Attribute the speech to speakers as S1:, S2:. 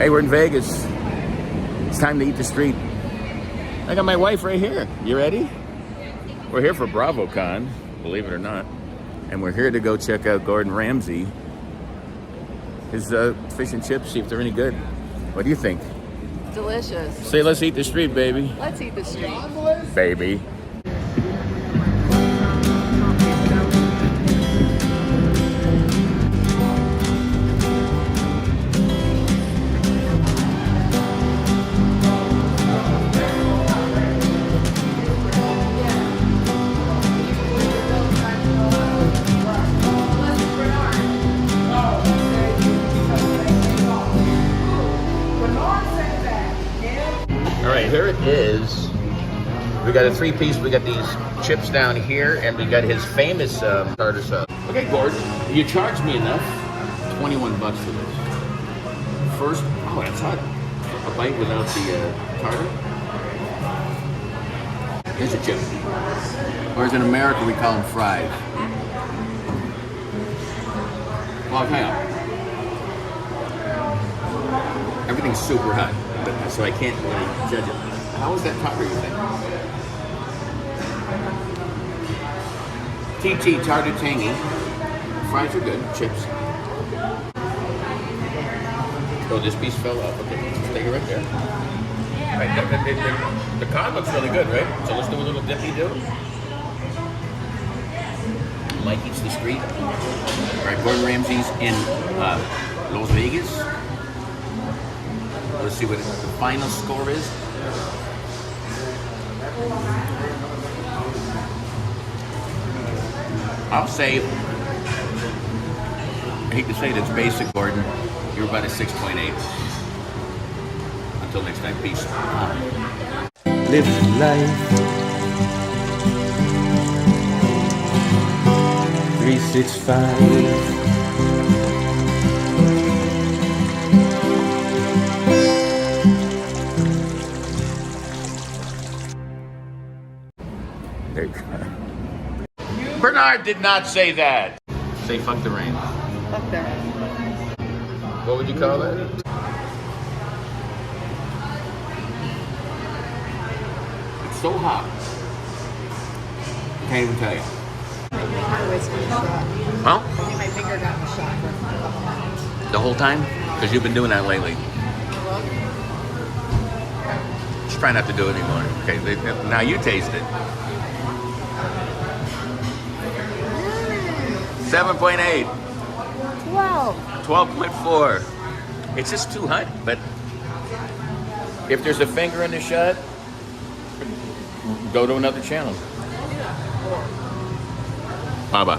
S1: Hey, we're in Vegas. It's time to eat the street. I got my wife right here. You ready? We're here for BravoCon, believe it or not. And we're here to go check out Gordon Ramsay. His fish and chips, see if they're any good. What do you think?
S2: Delicious.
S1: Say, let's eat the street, baby.
S2: Let's eat the street.
S1: Baby. All right, here it is. We got a three-piece. We got these chips down here, and we got his famous tartar sauce. Okay, Gordon, you charged me enough. 21 bucks for this. First, oh, that's hot. A bite without the tartar. Here's a chip. Or as in America, we call them fries. Well, I'll tell you. Everything's super hot, so I can't really judge it. How is that tartar, you think? TT, tartar tangy. Fries are good, chips. Oh, this piece fell off. Okay, let's take it right there. All right, the cod looks really good, right? So let's do a little dippy-do. Mike eats the street. All right, Gordon Ramsay's in Las Vegas. Let's see what the final score is. I'll say, I hate to say it, it's basic, Gordon. You're about a 6.8. Until next time, peace.
S3: Live life 365.
S1: Bernard did not say that. Say fuck the rain.
S2: Fuck that.
S1: What would you call that? It's so hot. I can't even tell you.
S2: My whiskey shot.
S1: Huh?
S2: I think my finger got in the shot.
S1: The whole time? Because you've been doing that lately. Just try not to do it anymore. Okay, now you taste it. 7.8.
S2: 12.
S1: 12.4. It's just too hot, but if there's a finger in the shot, go to another channel. Baba.